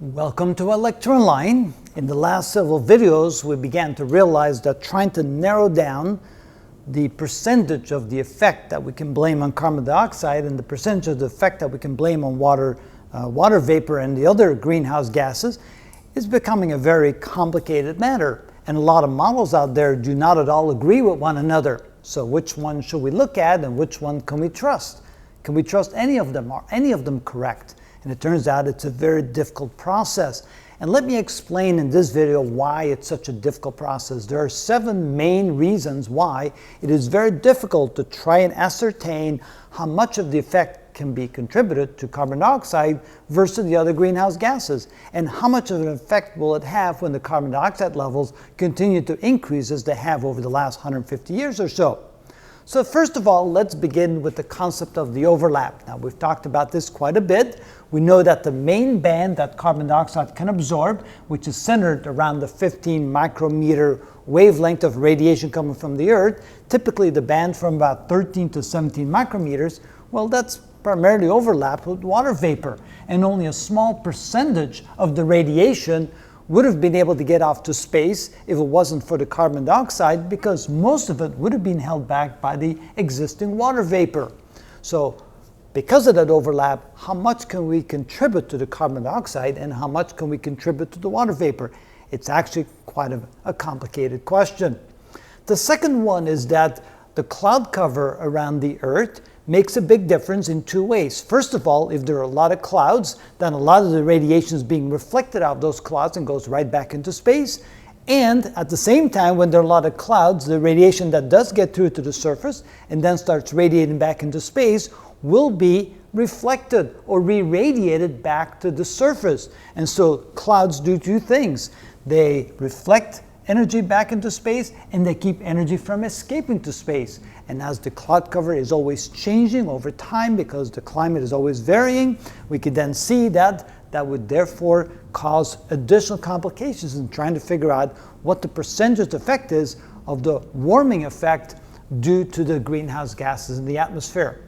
Welcome to Electron. In the last several videos, we began to realize that trying to narrow down the percentage of the effect that we can blame on carbon dioxide and the percentage of the effect that we can blame on water vapor and the other greenhouse gases is becoming a very complicated matter. And a lot of models out there do not at all agree with one another. So which one should we look at and which one can we trust? Can we trust any of them? Are any of them correct? And it turns out it's a very difficult process. And let me explain in this video why it's such a difficult process. There are 7 main reasons why it is very difficult to try and ascertain how much of the effect can be contributed to carbon dioxide versus the other greenhouse gases, and how much of an effect will it have when the carbon dioxide levels continue to increase as they have over the last 150 years or so. So first of all, let's begin with the concept of the overlap. Now, we've talked about this quite a bit. We know that the main band that carbon dioxide can absorb, which is centered around the 15 micrometer wavelength of radiation coming from the Earth, typically the band from about 13 to 17 micrometers, well, that's primarily overlapped with water vapor, and only a small percentage of the radiation would have been able to get off to space if it wasn't for the carbon dioxide, because most of it would have been held back by the existing water vapor. So because of that overlap, how much can we contribute to the carbon dioxide and how much can we contribute to the water vapor? It's actually quite a complicated question. The second one is that the cloud cover around the Earth makes a big difference in 2 ways. First of all, if there are a lot of clouds, then a lot of the radiation is being reflected out of those clouds and goes right back into space. And at the same time, when there are a lot of clouds, the radiation that does get through to the surface and then starts radiating back into space will be reflected or re-radiated back to the surface. And so clouds do 2 things. They reflect energy back into space, and they keep energy from escaping to space. And as the cloud cover is always changing over time because the climate is always varying, we could then see that that would therefore cause additional complications in trying to figure out what the percentage effect is of the warming effect due to the greenhouse gases in the atmosphere.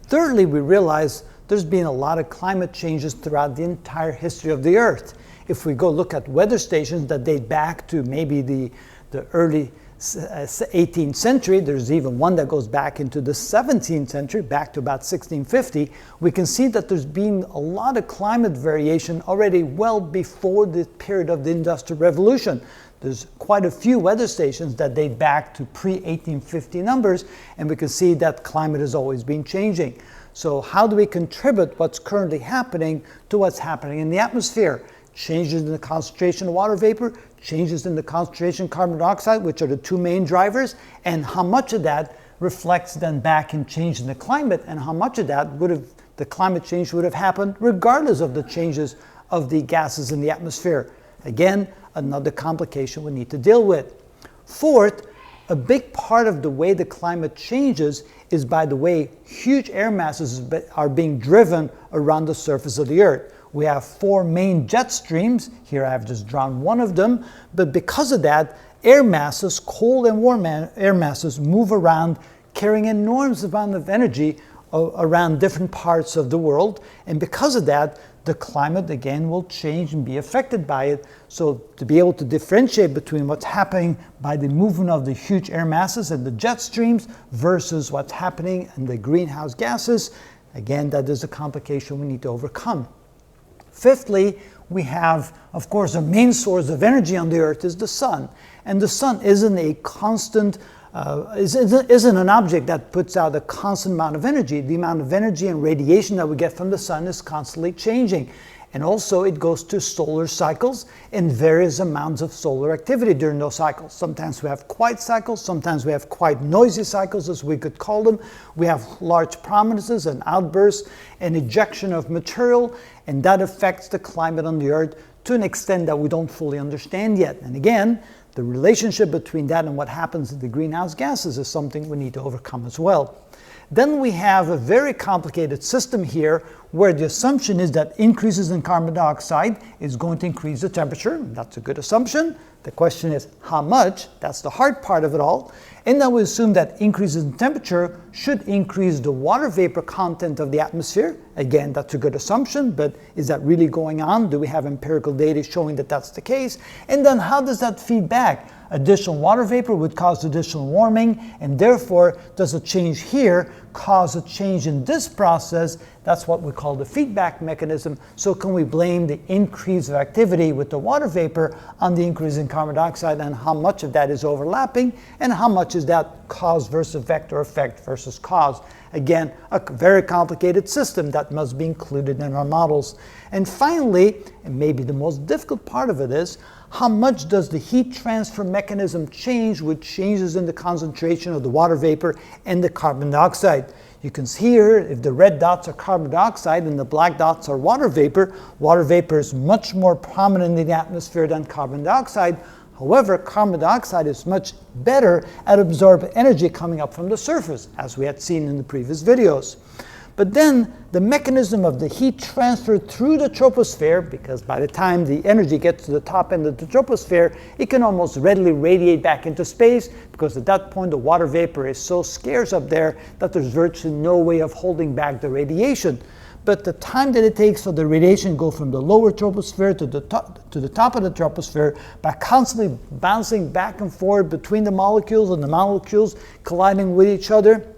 Thirdly, we realize there's been a lot of climate changes throughout the entire history of the Earth. If we go look at weather stations that date back to maybe the early 18th century, there's even one that goes back into the 17th century, back to about 1650, we can see that there's been a lot of climate variation already well before the period of the Industrial Revolution. There's quite a few weather stations that date back to pre-1850 numbers, and we can see that climate has always been changing. So how do we contribute what's currently happening to what's happening in the atmosphere? Changes in the concentration of water vapor, changes in the concentration of carbon dioxide, which are the 2 main drivers, and how much of that reflects then back in change in the climate, and how much of that the climate change would have happened regardless of the changes of the gases in the atmosphere. Again, another complication we need to deal with. Fourth, a big part of the way the climate changes is by the way huge air masses are being driven around the surface of the Earth. We have 4 main jet streams. Here I have just drawn one of them. But because of that, air masses, cold and warm air masses, move around carrying enormous amount of energy around different parts of the world. And because of that, the climate again will change and be affected by it. So to be able to differentiate between what's happening by the movement of the huge air masses and the jet streams versus what's happening in the greenhouse gases, again, that is a complication we need to overcome. Fifthly, we have, of course, our main source of energy on the Earth is the sun. And the sun isn't a constant, isn't an object that puts out a constant amount of energy. The amount of energy and radiation that we get from the sun is constantly changing. And also it goes through solar cycles and various amounts of solar activity during those cycles. Sometimes we have quiet cycles, sometimes we have quite noisy cycles, as we could call them. We have large prominences and outbursts and ejection of material, and that affects the climate on the Earth to an extent that we don't fully understand yet. And again, the relationship between that and what happens in the greenhouse gases is something we need to overcome as well. Then we have a very complicated system here where the assumption is that increases in carbon dioxide is going to increase the temperature. That's a good assumption. The question is how much? That's the hard part of it all. And then we assume that increases in temperature should increase the water vapor content of the atmosphere. Again, that's a good assumption, but is that really going on? Do we have empirical data showing that that's the case? And then how does that feed back? Additional water vapor would cause additional warming, and therefore does a change here cause a change in this process? That's what we call the feedback mechanism. So can we blame the increase of activity with the water vapor on the increase in carbon dioxide, and how much of that is overlapping, and how much is that cause versus effect, or effect versus cause? Again, a very complicated system that must be included in our models. And finally, and maybe the most difficult part of it is, how much does the heat transfer mechanism change with changes in the concentration of the water vapor and the carbon dioxide? You can see here, if the red dots are carbon dioxide and the black dots are water vapor is much more prominent in the atmosphere than carbon dioxide. However, carbon dioxide is much better at absorbing energy coming up from the surface, as we had seen in the previous videos. But then the mechanism of the heat transfer through the troposphere, because by the time the energy gets to the top end of the troposphere, it can almost readily radiate back into space, because at that point the water vapor is so scarce up there that there's virtually no way of holding back the radiation. But the time that it takes for the radiation to go from the lower troposphere to the top of the troposphere, by constantly bouncing back and forth between the molecules and the molecules colliding with each other,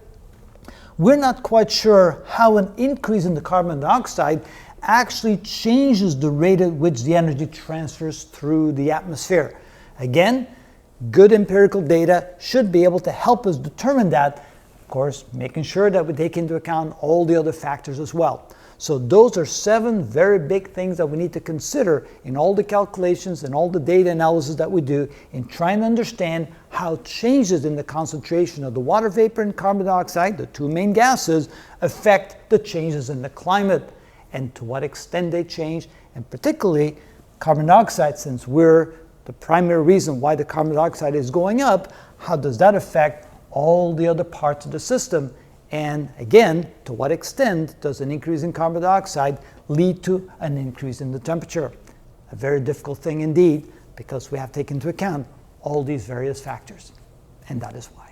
we're not quite sure how an increase in the carbon dioxide actually changes the rate at which the energy transfers through the atmosphere. Again, good empirical data should be able to help us determine that, of course, making sure that we take into account all the other factors as well. So those are 7 very big things that we need to consider in all the calculations and all the data analysis that we do in trying to understand how changes in the concentration of the water vapor and carbon dioxide, the 2 main gases, affect the changes in the climate, and to what extent they change, and particularly carbon dioxide, since we're the primary reason why the carbon dioxide is going up, how does that affect all the other parts of the system? And again, to what extent does an increase in carbon dioxide lead to an increase in the temperature? A very difficult thing indeed, because we have to take into account all these various factors, and that is why.